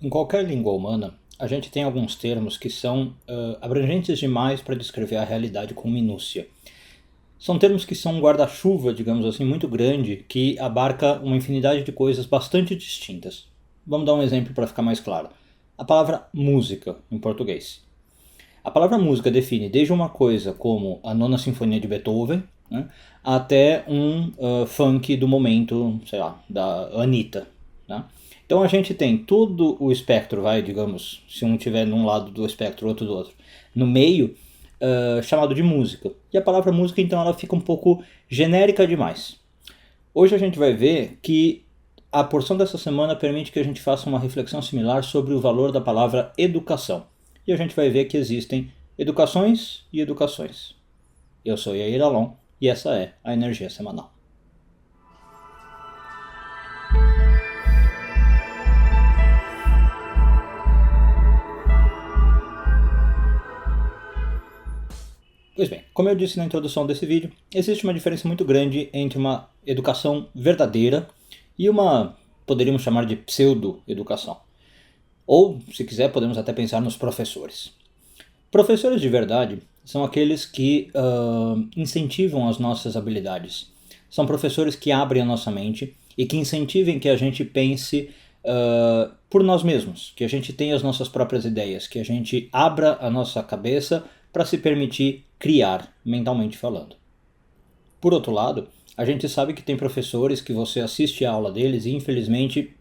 Em qualquer língua humana, a gente tem alguns termos que são abrangentes demais para descrever a realidade com minúcia. São termos que são um guarda-chuva, digamos assim, muito grande, que abarca uma infinidade de coisas bastante distintas. Vamos dar um exemplo para ficar mais claro. A palavra música, em português. A palavra música define desde uma coisa como a Nona Sinfonia de Beethoven, né, até um funk do momento, sei lá, da Anitta. Né? Então a gente tem todo o espectro, vai, digamos, se um tiver num lado do espectro, outro do outro, no meio, chamado de música. E a palavra música, então, ela fica um pouco genérica demais. Hoje a gente vai ver que a porção dessa semana permite que a gente faça uma reflexão similar sobre o valor da palavra educação. E a gente vai ver que existem educações e educações. Eu sou Yair Alon e essa é a Energia Semanal. Pois bem, como eu disse na introdução desse vídeo, existe uma diferença muito grande entre uma educação verdadeira e uma, poderíamos chamar de pseudo-educação. Ou, se quiser, podemos até pensar nos professores. Professores de verdade são aqueles que incentivam as nossas habilidades. São professores que abrem a nossa mente e que incentivem que a gente pense por nós mesmos, que a gente tenha as nossas próprias ideias, que a gente abra a nossa cabeça para se permitir criar, mentalmente falando. Por outro lado, a gente sabe que tem professores que você assiste a aula deles e infelizmente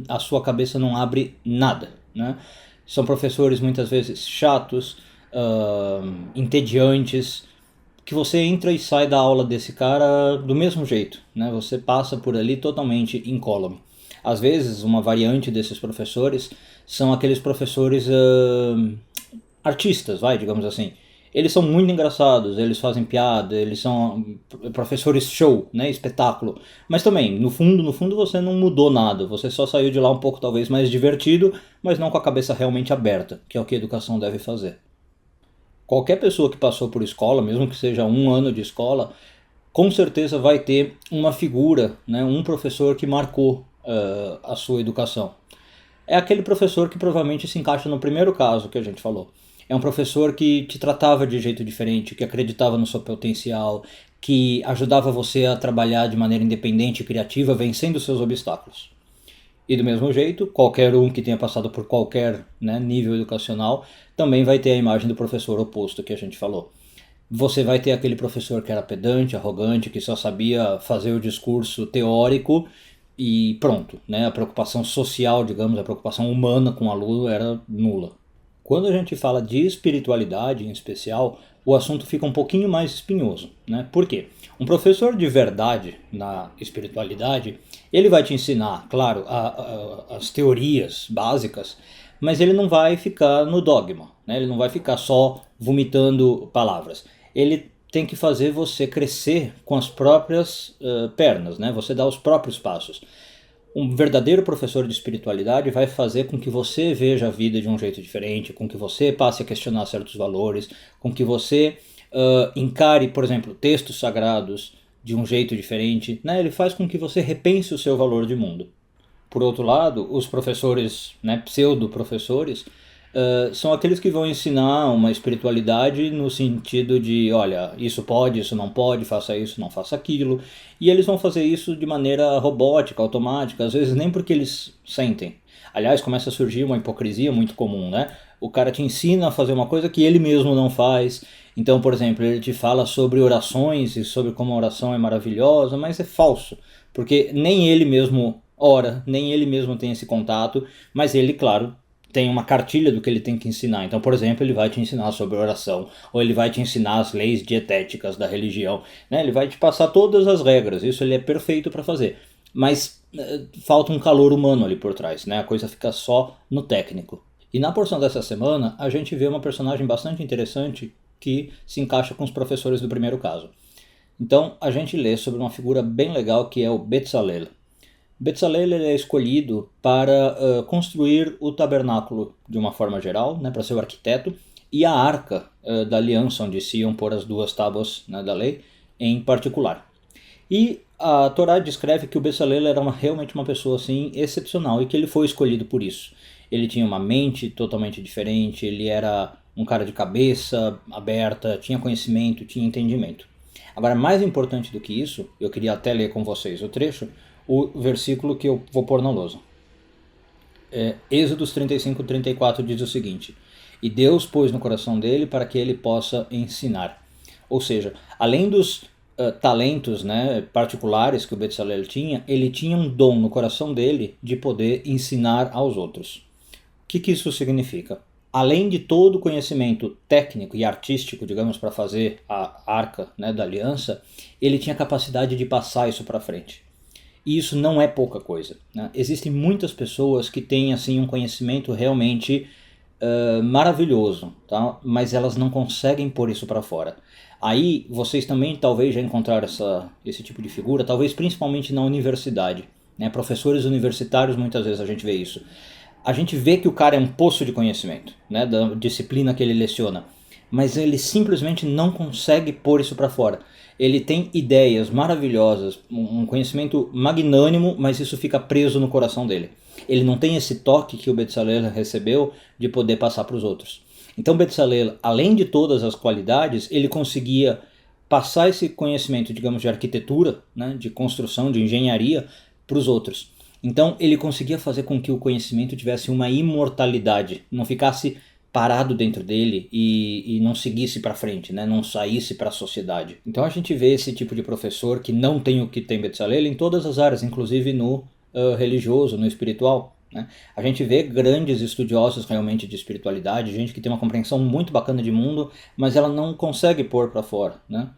a sua cabeça não abre nada, né? São professores muitas vezes chatos, entediantes, que você entra e sai da aula desse cara do mesmo jeito, né? Você passa por ali totalmente incólume. Às vezes, uma variante desses professores são aqueles professores artistas, vai, digamos assim. Eles são muito engraçados, eles fazem piada, eles são professores show, né, espetáculo. Mas também, no fundo você não mudou nada, você só saiu de lá um pouco talvez mais divertido, mas não com a cabeça realmente aberta, que é o que a educação deve fazer. Qualquer pessoa que passou por escola, mesmo que seja um ano de escola, com certeza vai ter uma figura, né, um professor que marcou a sua educação. É aquele professor que provavelmente se encaixa no primeiro caso que a gente falou. É um professor que te tratava de jeito diferente, que acreditava no seu potencial, que ajudava você a trabalhar de maneira independente e criativa, vencendo seus obstáculos. E do mesmo jeito, qualquer um que tenha passado por qualquer, né, nível educacional também vai ter a imagem do professor oposto que a gente falou. Você vai ter aquele professor que era pedante, arrogante, que só sabia fazer o discurso teórico e pronto, né? A preocupação social, digamos, a preocupação humana com o aluno era nula. Quando a gente fala de espiritualidade em especial, o assunto fica um pouquinho mais espinhoso, né? Por quê? Um professor de verdade na espiritualidade, ele vai te ensinar, claro, as teorias básicas, mas ele não vai ficar no dogma, né? Ele não vai ficar só vomitando palavras. Ele tem que fazer você crescer com as próprias pernas, né? Você dá os próprios passos. Um verdadeiro professor de espiritualidade vai fazer com que você veja a vida de um jeito diferente, com que você passe a questionar certos valores, com que você encare, por exemplo, textos sagrados de um jeito diferente, né? Ele faz com que você repense o seu valor de mundo. Por outro lado, os professores, né, pseudo-professores, são aqueles que vão ensinar uma espiritualidade no sentido de, olha, isso pode, isso não pode, faça isso, não faça aquilo. E eles vão fazer isso de maneira robótica, automática, às vezes nem porque eles sentem. Aliás, começa a surgir uma hipocrisia muito comum, né? O cara te ensina a fazer uma coisa que ele mesmo não faz. Então, por exemplo, ele te fala sobre orações e sobre como a oração é maravilhosa, mas é falso, porque nem ele mesmo ora, nem ele mesmo tem esse contato, mas ele, claro, tem uma cartilha do que ele tem que ensinar. Então, por exemplo, ele vai te ensinar sobre oração, ou ele vai te ensinar as leis dietéticas da religião, né? Ele vai te passar todas as regras, isso ele é perfeito para fazer. Mas falta um calor humano ali por trás, né? A coisa fica só no técnico. E na porção dessa semana, a gente vê uma personagem bastante interessante que se encaixa com os professores do primeiro caso. Então, a gente lê sobre uma figura bem legal que é o Bezalel. Bezalel é escolhido para construir o tabernáculo de uma forma geral, né, para ser o arquiteto, e a arca da aliança, onde se iam pôr as duas tábuas, né, da lei, em particular. E a Torá descreve que o Bezalel era realmente uma pessoa assim, excepcional e que ele foi escolhido por isso. ele tinha uma mente totalmente diferente, ele era um cara de cabeça aberta, tinha conhecimento, tinha entendimento. Agora, mais importante do que isso, eu queria até ler com vocês o trecho, o versículo que eu vou pôr na lousa. Êxodos 35:34 diz o seguinte: e Deus pôs no coração dele para que ele possa ensinar. Ou seja, além dos talentos, né, particulares que o Bezalel tinha, ele tinha um dom no coração dele de poder ensinar aos outros. O que isso significa? Além de todo o conhecimento técnico e artístico, digamos, para fazer a arca, né, da aliança, ele tinha capacidade de passar isso para frente. E isso não é pouca coisa, né? Existem muitas pessoas que têm assim um conhecimento realmente maravilhoso, tá? Mas elas não conseguem pôr isso para fora. Aí vocês também talvez já encontraram esse tipo de figura, talvez principalmente na universidade, né? Professores universitários, muitas vezes a gente vê isso. A gente vê que o cara é um poço de conhecimento, né, da disciplina que ele leciona, mas ele simplesmente não consegue pôr isso para fora. Ele tem ideias maravilhosas, um conhecimento magnânimo, mas isso fica preso no coração dele. Ele não tem esse toque que o Bezalel recebeu de poder passar para os outros. Então Bezalel, além de todas as qualidades, ele conseguia passar esse conhecimento, digamos, de arquitetura, né, de construção, de engenharia, para os outros. Então ele conseguia fazer com que o conhecimento tivesse uma imortalidade, não ficasse parado dentro dele e não seguisse para frente, né? Não saísse para a sociedade. Então a gente vê esse tipo de professor que não tem o que tem Bezalel em todas as áreas, inclusive no religioso, no espiritual. Né? A gente vê grandes estudiosos realmente de espiritualidade, gente que tem uma compreensão muito bacana de mundo, mas ela não consegue pôr para fora. Né?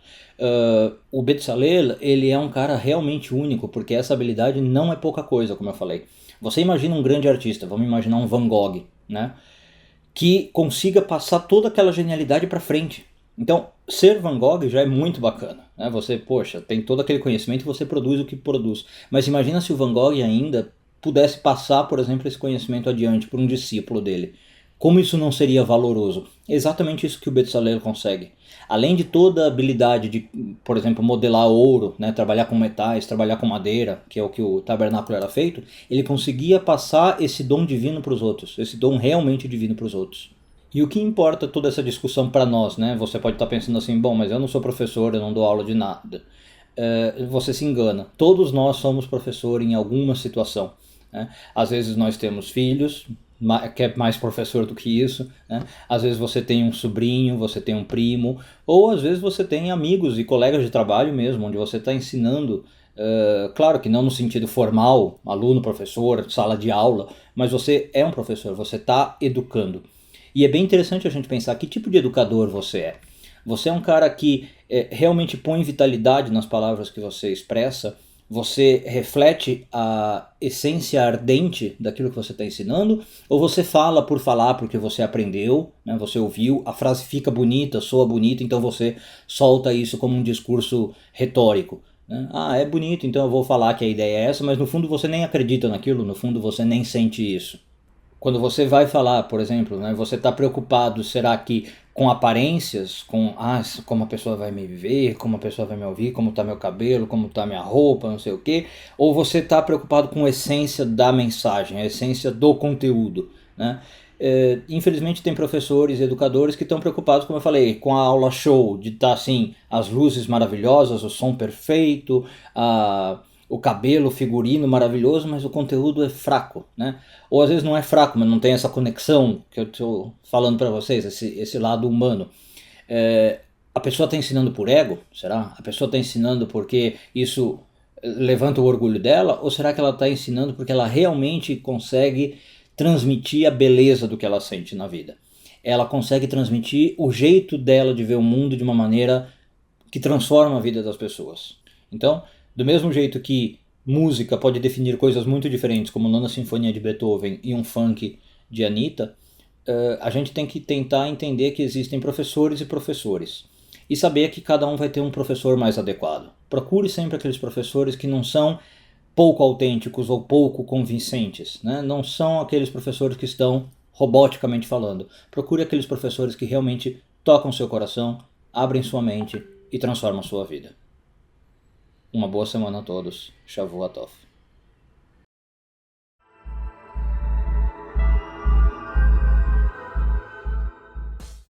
O Bezalel, ele é um cara realmente único, porque essa habilidade não é pouca coisa, como eu falei. Você imagina um grande artista, vamos imaginar um Van Gogh, né? Que consiga passar toda aquela genialidade para frente. Então, ser Van Gogh já é muito bacana, né? Você, poxa, tem todo aquele conhecimento e você produz o que produz. Mas imagina se o Van Gogh ainda pudesse passar, por exemplo, esse conhecimento adiante para um discípulo dele. Como isso não seria valoroso? É exatamente isso que o Bezalel consegue. Além de toda a habilidade de, por exemplo, modelar ouro, né, trabalhar com metais, trabalhar com madeira, que é o que o tabernáculo era feito, ele conseguia passar esse dom divino para os outros, esse dom realmente divino para os outros. E o que importa toda essa discussão para nós, né? Você pode estar pensando assim, bom, mas eu não sou professor, eu não dou aula de nada. Você se engana. Todos nós somos professor em alguma situação. Né? Às vezes nós temos filhos, que é mais professor do que isso, né? Às vezes você tem um sobrinho, você tem um primo, ou às vezes você tem amigos e colegas de trabalho mesmo, onde você está ensinando, claro que não no sentido formal, aluno, professor, sala de aula, mas você é um professor, você está educando. E é bem interessante a gente pensar que tipo de educador você é. Você é um cara que realmente põe vitalidade nas palavras que você expressa, você reflete a essência ardente daquilo que você está ensinando, ou você fala por falar porque você aprendeu, né, você ouviu, a frase fica bonita, soa bonita, então você solta isso como um discurso retórico. Né? Ah, é bonito, então eu vou falar que a ideia é essa, mas no fundo você nem acredita naquilo, no fundo você nem sente isso. Quando você vai falar, por exemplo, né, você está preocupado, será que com aparências, com como a pessoa vai me ver, como a pessoa vai me ouvir, como está meu cabelo, como está minha roupa, não sei o quê, ou você está preocupado com a essência da mensagem, a essência do conteúdo, né? Infelizmente tem professores e educadores que estão preocupados, como eu falei, com a aula show, de estar assim, as luzes maravilhosas, o som perfeito, o cabelo, o figurino maravilhoso, mas o conteúdo é fraco, né? Ou às vezes não é fraco, mas não tem essa conexão que eu estou falando para vocês, esse lado humano. A pessoa está ensinando por ego? Será? A pessoa está ensinando porque isso levanta o orgulho dela? Ou será que ela está ensinando porque ela realmente consegue transmitir a beleza do que ela sente na vida? Ela consegue transmitir o jeito dela de ver o mundo de uma maneira que transforma a vida das pessoas. Então, do mesmo jeito que música pode definir coisas muito diferentes, como Nona Sinfonia de Beethoven e um funk de Anitta, a gente tem que tentar entender que existem professores e professores. E saber que cada um vai ter um professor mais adequado. Procure sempre aqueles professores que não são pouco autênticos ou pouco convincentes. Né? Não são aqueles professores que estão roboticamente falando. Procure aqueles professores que realmente tocam seu coração, abrem sua mente e transformam sua vida. Uma boa semana a todos. Shavuot Tov.